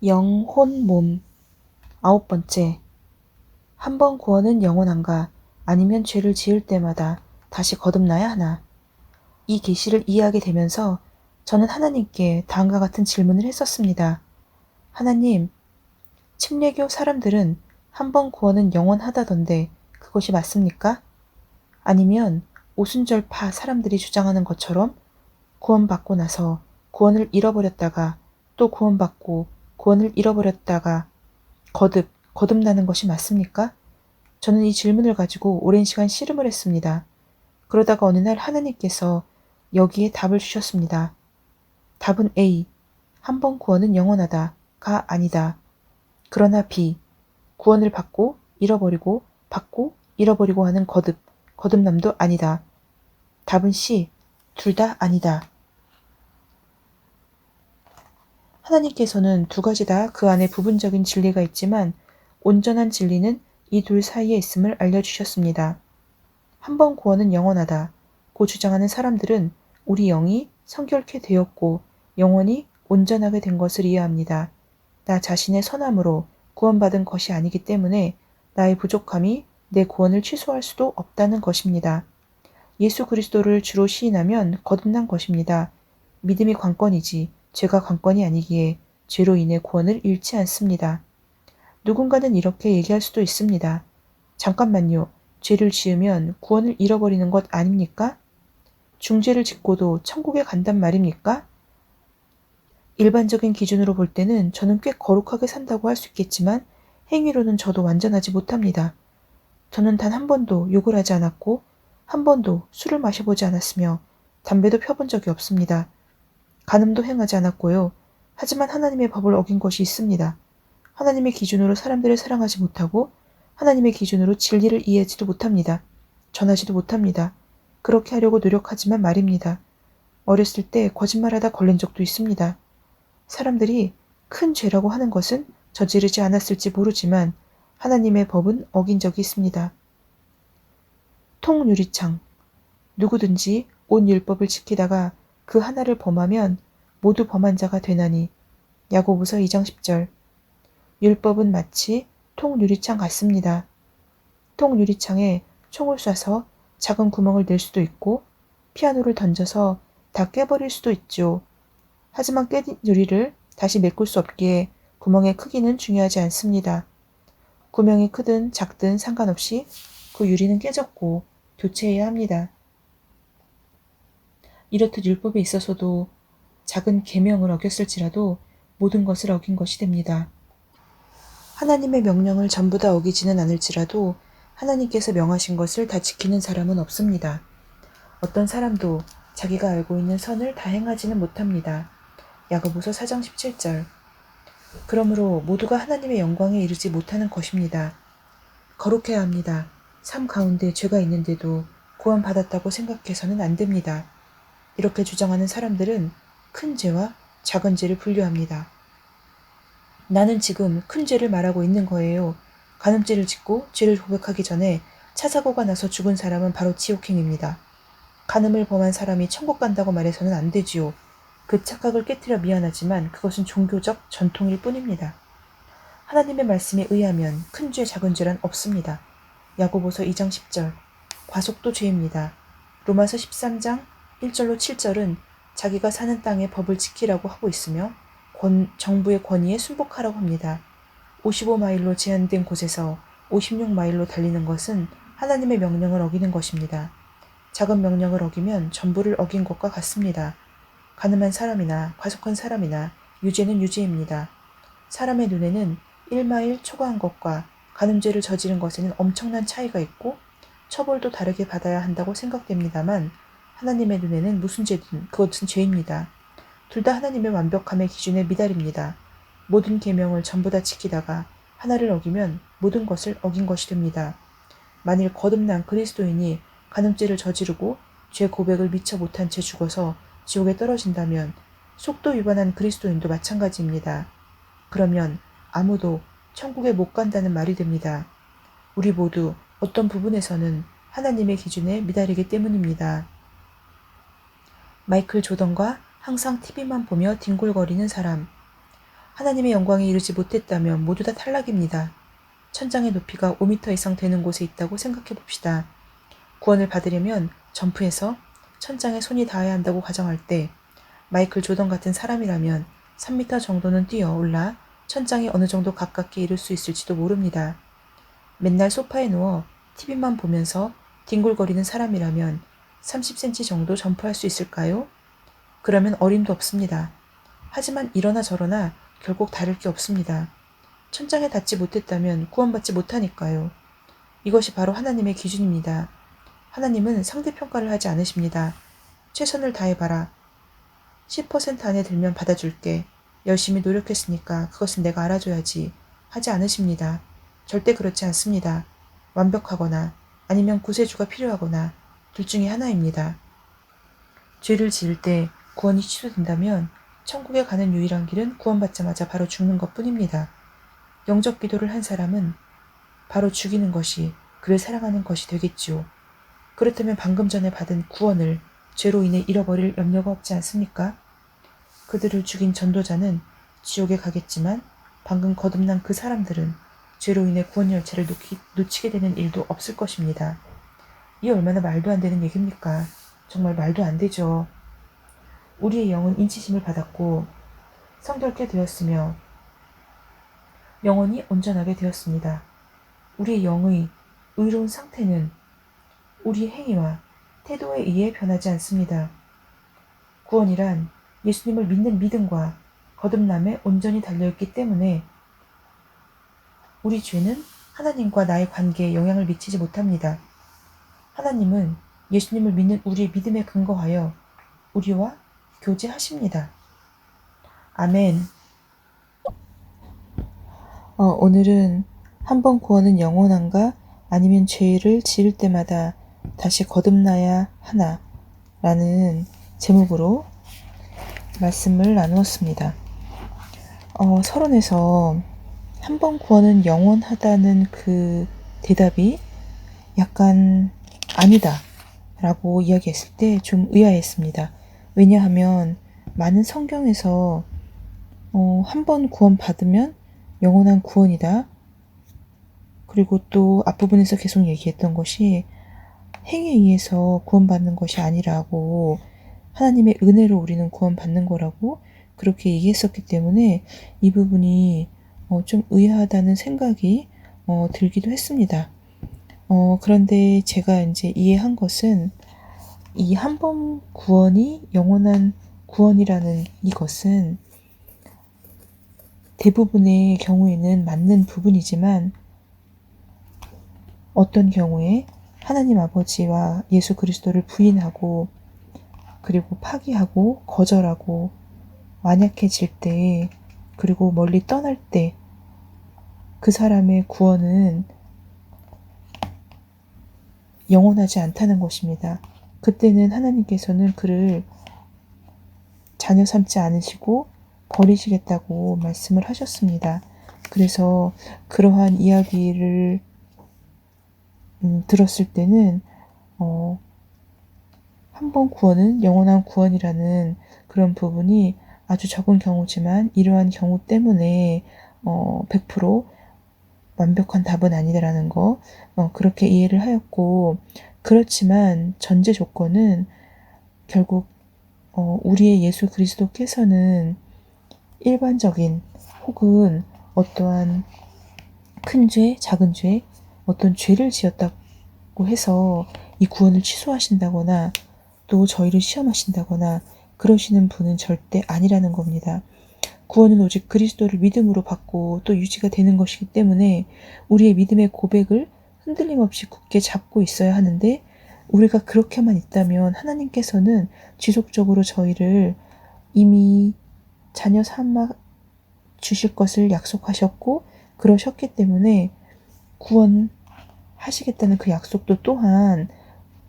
영혼 몸. 9번째. 한 번 구원은 영원한가 아니면 죄를 지을 때마다 다시 거듭나야 하나. 이 계시를 이해하게 되면서 저는 하나님께 다음과 같은 질문을 했었습니다. 하나님, 침례교 사람들은 한 번 구원은 영원하다던데 그것이 맞습니까? 아니면 오순절파 사람들이 주장하는 것처럼 구원받고 나서 구원을 잃어버렸다가 또 구원받고 구원을 잃어버렸다가 거듭나는 것이 맞습니까? 저는 이 질문을 가지고 오랜 시간 씨름을 했습니다. 그러다가 어느 날 하나님께서 여기에 답을 주셨습니다. 답은 A. 한 번 구원은 영원하다가 아니다. 그러나 B. 구원을 받고 잃어버리고 하는 거듭남도 아니다. 답은 C. 둘 다 아니다. 하나님께서는 두 가지 다 그 안에 부분적인 진리가 있지만 온전한 진리는 이 둘 사이에 있음을 알려주셨습니다. 한 번 구원은 영원하다 고 주장하는 사람들은 우리 영이 성결케 되었고 영원히 온전하게 된 것을 이해합니다. 나 자신의 선함으로 구원받은 것이 아니기 때문에 나의 부족함이 내 구원을 취소할 수도 없다는 것입니다. 예수 그리스도를 주로 시인하면 거듭난 것입니다. 믿음이 관건이지 죄가 관건이 아니기에 죄로 인해 구원을 잃지 않습니다. 누군가는 이렇게 얘기할 수도 있습니다. 잠깐만요. 죄를 지으면 구원을 잃어버리는 것 아닙니까? 중죄를 짓고도 천국에 간단 말입니까? 일반적인 기준으로 볼 때는 저는 꽤 거룩하게 산다고 할 수 있겠지만 행위로는 저도 완전하지 못합니다. 저는 단 한 번도 욕을 하지 않았고 한 번도 술을 마셔보지 않았으며 담배도 펴본 적이 없습니다. 간음도 행하지 않았고요. 하지만 하나님의 법을 어긴 것이 있습니다. 하나님의 기준으로 사람들을 사랑하지 못하고 하나님의 기준으로 진리를 이해하지도 못합니다. 전하지도 못합니다. 그렇게 하려고 노력하지만 말입니다. 어렸을 때 거짓말하다 걸린 적도 있습니다. 사람들이 큰 죄라고 하는 것은 저지르지 않았을지 모르지만 하나님의 법은 어긴 적이 있습니다. 통유리창. 누구든지 온 율법을 지키다가 그 하나를 범하면 모두 범한 자가 되나니. 야고보서 2장 10절. 율법은 마치 통유리창 같습니다. 통유리창에 총을 쏴서 작은 구멍을 낼 수도 있고 피아노를 던져서 다 깨버릴 수도 있죠. 하지만 깬 유리를 다시 메꿀 수 없기에 구멍의 크기는 중요하지 않습니다. 구멍이 크든 작든 상관없이 그 유리는 깨졌고 교체해야 합니다. 이렇듯 율법에 있어서도 작은 계명을 어겼을지라도 모든 것을 어긴 것이 됩니다. 하나님의 명령을 전부 다 어기지는 않을지라도 하나님께서 명하신 것을 다 지키는 사람은 없습니다. 어떤 사람도 자기가 알고 있는 선을 다 행하지는 못합니다. 야고보서 4장 17절. 그러므로 모두가 하나님의 영광에 이르지 못하는 것입니다. 거룩해야 합니다. 삶 가운데 죄가 있는데도 구원받았다고 생각해서는 안 됩니다. 이렇게 주장하는 사람들은 큰 죄와 작은 죄를 분류합니다. 나는 지금 큰 죄를 말하고 있는 거예요. 간음죄를 짓고 죄를 고백하기 전에 차사고가 나서 죽은 사람은 바로 지옥행입니다. 간음을 범한 사람이 천국 간다고 말해서는 안 되지요. 그 착각을 깨트려 미안하지만 그것은 종교적 전통일 뿐입니다. 하나님의 말씀에 의하면 큰 죄, 작은 죄란 없습니다. 야고보서 2장 10절. 과속도 죄입니다. 로마서 13장 1절로 7절은 자기가 사는 땅의 법을 지키라고 하고 있으며 정부의 권위에 순복하라고 합니다. 55마일로 제한된 곳에서 56마일로 달리는 것은 하나님의 명령을 어기는 것입니다. 작은 명령을 어기면 전부를 어긴 것과 같습니다. 가늠한 사람이나 과속한 사람이나 유죄는 유죄입니다. 사람의 눈에는 1마일 초과한 것과 간음죄를 저지른 것에는 엄청난 차이가 있고 처벌도 다르게 받아야 한다고 생각됩니다만 하나님의 눈에는 무슨 죄든 그것은 죄입니다. 둘 다 하나님의 완벽함의 기준에 미달입니다. 모든 계명을 전부 다 지키다가 하나를 어기면 모든 것을 어긴 것이 됩니다. 만일 거듭난 그리스도인이 간음죄를 저지르고 죄 고백을 미처 못한 채 죽어서 지옥에 떨어진다면 속도 위반한 그리스도인도 마찬가지입니다. 그러면 아무도 천국에 못 간다는 말이 됩니다. 우리 모두 어떤 부분에서는 하나님의 기준에 미달이기 때문입니다. 마이클 조던과 항상 TV만 보며 뒹굴거리는 사람. 하나님의 영광에 이르지 못했다면 모두 다 탈락입니다. 천장의 높이가 5m 이상 되는 곳에 있다고 생각해 봅시다. 구원을 받으려면 점프해서 천장에 손이 닿아야 한다고 가정할 때 마이클 조던 같은 사람이라면 3m 정도는 뛰어 올라 천장에 어느 정도 가깝게 이를 수 있을지도 모릅니다. 맨날 소파에 누워 TV만 보면서 뒹굴거리는 사람이라면 30cm 정도 점프할 수 있을까요? 그러면 어림도 없습니다. 하지만 이러나 저러나 결국 다를 게 없습니다. 천장에 닿지 못했다면 구원받지 못하니까요. 이것이 바로 하나님의 기준입니다. 하나님은 상대평가를 하지 않으십니다. 최선을 다해봐라. 10% 안에 들면 받아줄게. 열심히 노력했으니까 그것은 내가 알아줘야지. 하지 않으십니다. 절대 그렇지 않습니다. 완벽하거나 아니면 구세주가 필요하거나 둘 중에 하나입니다. 죄를 지을 때 구원이 취소된다면 천국에 가는 유일한 길은 구원받자마자 바로 죽는 것뿐입니다. 영접 기도를 한 사람은 바로 죽이는 것이 그를 사랑하는 것이 되겠지요. 그렇다면 방금 전에 받은 구원을 죄로 인해 잃어버릴 염려가 없지 않습니까? 그들을 죽인 전도자는 지옥에 가겠지만 방금 거듭난 그 사람들은 죄로 인해 구원 열차를 놓치게 되는 일도 없을 것입니다. 이 얼마나 말도 안 되는 얘기입니까? 정말 말도 안 되죠. 우리의 영은 인치심을 받았고 성결케 되었으며 영혼이 온전하게 되었습니다. 우리의 영의 의로운 상태는 우리의 행위와 태도에 의해 변하지 않습니다. 구원이란 예수님을 믿는 믿음과 거듭남에 온전히 달려있기 때문에 우리 죄는 하나님과 나의 관계에 영향을 미치지 못합니다. 하나님은 예수님을 믿는 우리의 믿음에 근거하여 우리와 교제하십니다. 아멘. 오늘은 한 번 구원은 영원한가 아니면 죄를 지을 때마다 다시 거듭나야 하나 라는 제목으로 말씀을 나누었습니다. 서론에서 한 번 구원은 영원하다는 그 대답이 약간 아니다 라고 이야기했을 때 좀 의아했습니다. 왜냐하면 많은 성경에서 한 번 구원 받으면 영원한 구원이다. 그리고 또 앞부분에서 계속 얘기했던 것이 행위에 의해서 구원받는 것이 아니라고 하나님의 은혜로 우리는 구원받는 거라고 그렇게 얘기했었기 때문에 이 부분이 좀 의아하다는 생각이 들기도 했습니다. 그런데 제가 이제 이해한 것은 이 한 번 구원이 영원한 구원이라는 이것은 대부분의 경우에는 맞는 부분이지만 어떤 경우에 하나님 아버지와 예수 그리스도를 부인하고 그리고 파기하고 거절하고 완약해질 때 그리고 멀리 떠날 때 그 사람의 구원은 영원하지 않다는 것입니다. 그때는 하나님께서는 그를 자녀 삼지 않으시고 버리시겠다고 말씀을 하셨습니다. 그래서 그러한 이야기를 들었을 때는 한 번 구원은 영원한 구원이라는 그런 부분이 아주 적은 경우지만 이러한 경우 때문에 100% 완벽한 답은 아니다라는 거 그렇게 이해를 하였고 그렇지만 전제 조건은 결국 우리의 예수 그리스도께서는 일반적인 혹은 어떠한 큰 죄, 작은 죄, 어떤 죄를 지었다고 해서 이 구원을 취소하신다거나 또 저희를 시험하신다거나 그러시는 분은 절대 아니라는 겁니다. 구원은 오직 그리스도를 믿음으로 받고 또 유지가 되는 것이기 때문에 우리의 믿음의 고백을 흔들림 없이 굳게 잡고 있어야 하는데 우리가 그렇게만 있다면 하나님께서는 지속적으로 저희를 이미 자녀 삼아 주실 것을 약속하셨고 그러셨기 때문에 구원하시겠다는 그 약속도 또한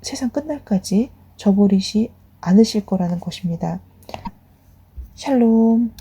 세상 끝날까지 저버리지 않으실 거라는 것입니다. 샬롬.